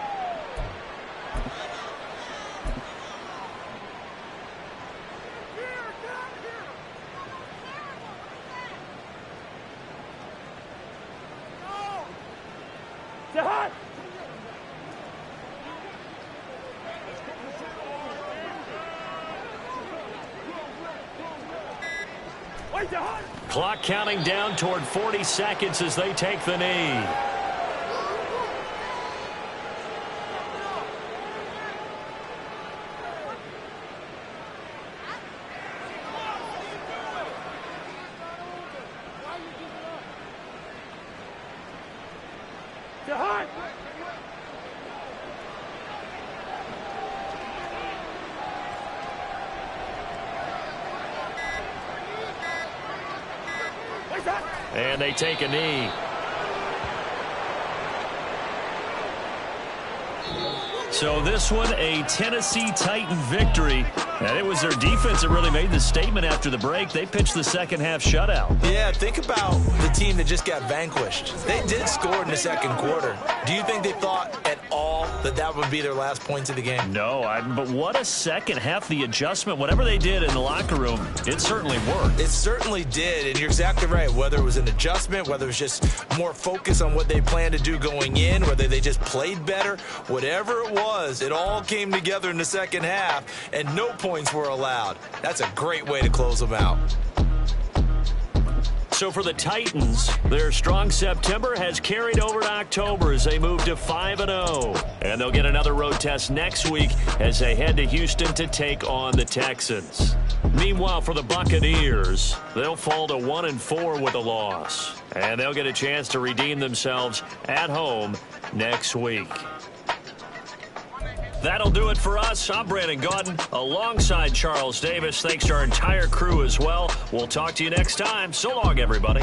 Clock counting down toward 40 seconds as they take the knee. And they take a knee. So this one, a Tennessee Titan victory. And it was their defense that really made the statement after the break. They pitched the second half shutout. Yeah, think about the team that just got vanquished. They did score in the 2nd quarter. Do you think they thought at all that that would be their last points of the game? No, but what a second half. The adjustment, whatever they did in the locker room, it certainly worked. It certainly did, and you're exactly right. Whether it was an adjustment, whether it was just more focus on what they planned to do going in, whether they just played better, whatever it was, it all came together in the second half, and no points were allowed. That's a great way to close them out. So for the Titans, their strong September has carried over to October as they move to 5-0. And they'll get another road test next week as they head to Houston to take on the Texans. Meanwhile, for the Buccaneers, they'll fall to 1-4 with a loss. And they'll get a chance to redeem themselves at home next week. That'll do it for us. I'm Brandon Gaudin alongside Charles Davis. Thanks to our entire crew as well. We'll talk to you next time. So long, everybody.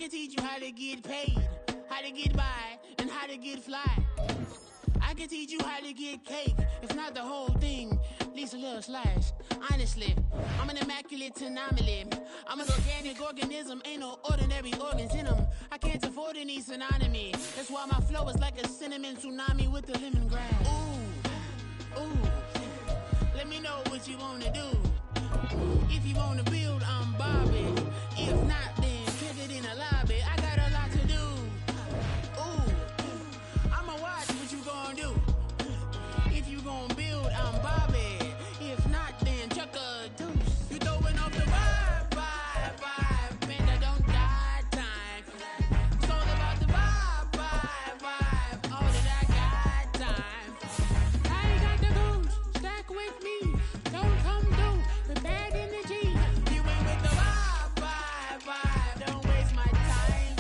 can teach you how to get paid, how to get by, and how to get fly. I can teach you how to get cake, if not the whole thing, at least a little slice. Honestly, I'm an immaculate anomaly. I'm an organic organism, ain't no ordinary organs in them. I can't afford any synonymy. That's why my flow is like a cinnamon tsunami with the lemongrass. Ooh, let me know what you wanna do. If you wanna build, I'm Bobby. If not, then kick it in the lobby. I got a lot to do. Ooh, I'ma watch what you gonna do. If you gonna build, I'm Bobby. If not, then chuck a deuce. You throwing off the vibe, man, I don't got time. It's all about the vibe, all that I got time. I ain't got the goose, stack with me. Don't come through with bad energy. You ain't with the vibe, don't waste my time.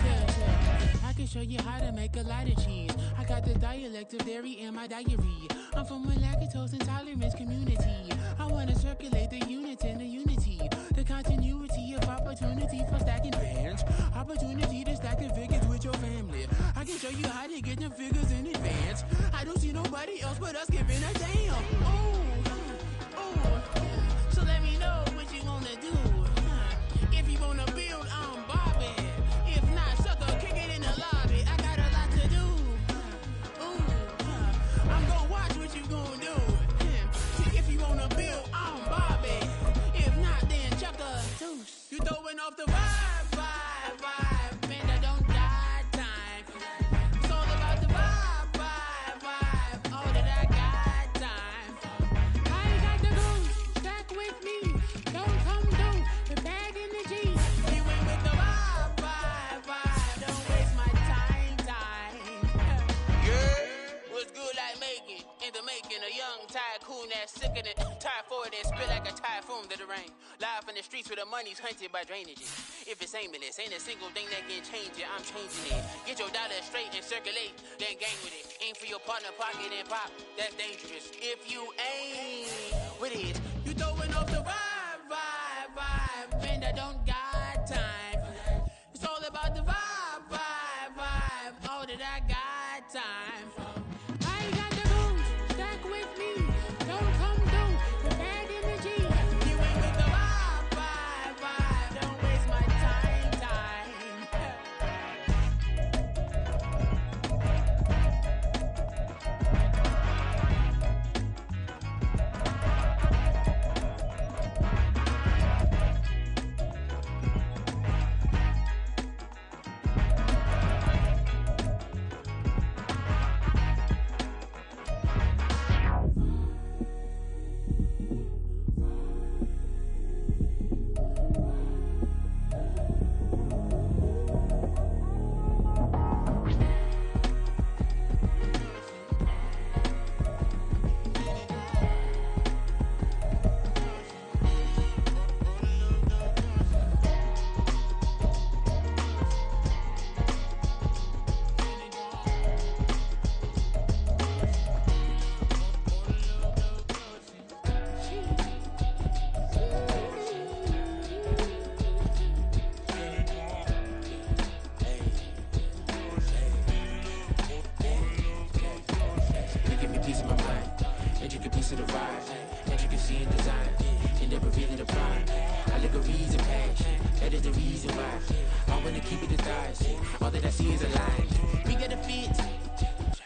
Yeah, I can show you how to make a lot of cheese. I got the dialect of dairy in my diary. I'm from a lactose intolerance community. I wanna circulate the units and the unity, the continuity of opportunity for stacking bands, opportunity to stack the figures with your family. I can show you how to get them figures in advance. I don't see nobody else but us giving a damn. Ooh, so let me know what you wanna do. If you wanna build, I'm Bobby. If not, sucker, kick it in the lobby. I got a lot to do. I'm gonna watch what you gonna do. If you wanna build, I'm Bobby. If not, then chuck a deuce. You throwing off the vibe, man, I don't got time. It's all about the vibe, all that I got time. I ain't got the goose, stack with me. Don't come through with bad energy. You ain't with the vibe, don't waste my time. Yeah, what's good like making? In the making, a young tycoon that's sick of it. Tired for it and spit like a typhoon to the rain. Live in the streets where the money's hunted by drainages. If it's aimless, ain't a single thing that can change it. I'm changing it. Get your dollar straight and circulate, then gang with it. Aim for your partner, pocket and pop. That's dangerous. If you aim with it, you throwing off the vibe, man, I don't got time. It's all about the vibe, all that I got time. I ain't got the goose, stack with me. Don't come through with bad energy. You ain't with the vibe, don't waste my time.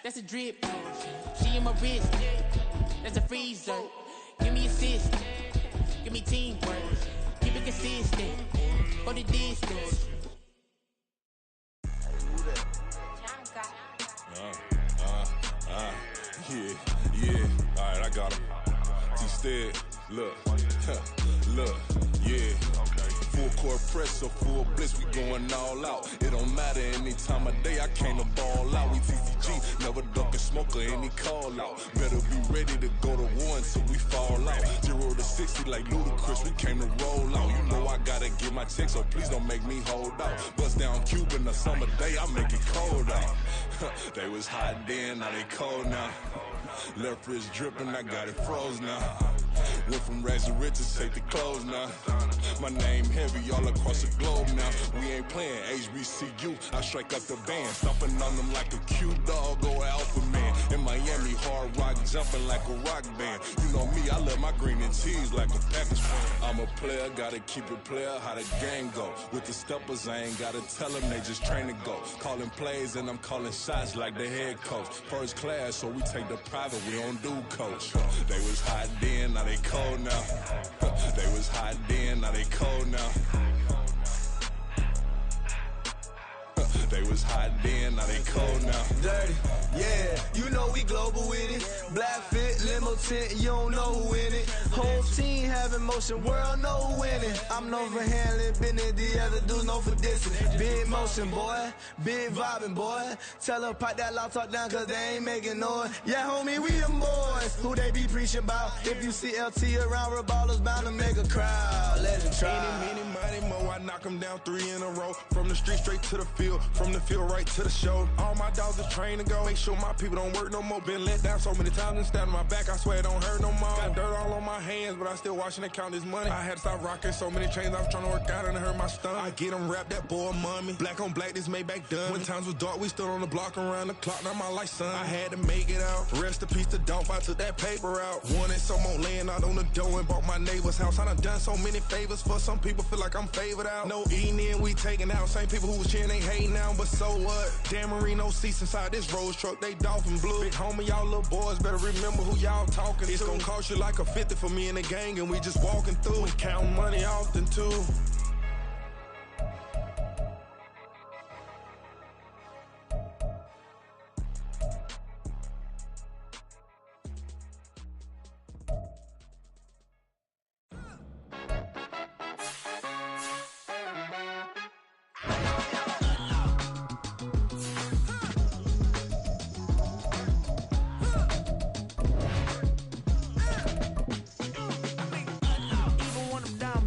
That's a drip. She in my wrist. That's a freezer. Give me assist. Give me teamwork. Keep it consistent. For the distance. Yeah. Alright, I got him. Instead, look, yeah. Full court press, so full bliss, we going all out. It don't matter any time of day, I came to ball out. We TCG, never duck a smoker, any call out. Better be ready to go to war until we fall out. 0 to 60 like Ludacris, we came to roll out. You know I gotta get my check, so please don't make me hold out. Bust down Cuban a summer day, I make it cold out. They was hot then, now they cold now. Left wrist dripping, I got it froze now. Went from rags to riches, take the clothes now. My name heavy all across the globe now. We ain't playing HBCU, I strike up the band. Stomping on them like a cute dog or alpha man. In Miami, hard rock jumping like a rock band. You know me, I love my green and cheese like a Packers fan. I'm a player, gotta keep it player, how the game go. With the steppers, I ain't gotta tell them, they just train to go. Calling plays and I'm calling shots like the head coach. First class, so we take the private, we don't do coach. They was hot then, now they cold now. They was hot then, now they cold now. They was hot then, now they cold now. Dirty, yeah, you know we global with it. Black fit, limo tint, you don't know who in it. Whole team having motion, world know who winning. I'm known for handling business, the other dudes known for dissing. Big motion, boy, big vibing, boy. Tell her pipe that loud talk down, cause they ain't making noise. Yeah, homie, we them boys, who they be preaching about. If you see LT around, Reballers bound to make a crowd. Let it try. Many, mo, I knock them down 3 in a row. From the street straight to the field, from the field right to the show. All my dogs are trained to go. Make sure my people don't work no more. Been let down so many times and stand on my back, I swear it don't hurt no more. Got dirt all on my hands, but I still watching and count this money. I had to stop rocking so many chains, I was trying to work out and it hurt my stomach. I get them wrapped, that boy mommy. Black on black, this Maybach done. When times was dark, we stood on the block around the clock. Now my life, son, I had to make it out. Rest in peace to dump, I took that paper out. Wanted some more laying out on the dough and bought my neighbor's house. I done done so many favors for some people, feel like I'm favored out. No eating in, we taking out. Same people who was cheering, they hating now, but so what? Dan Marino seats inside this Rolls truck, they dolphin blue. Big homie, y'all little boys better remember who y'all talking to. It's gonna cost you like a 50 for me and the gang, and we just walking through. We counting money often too.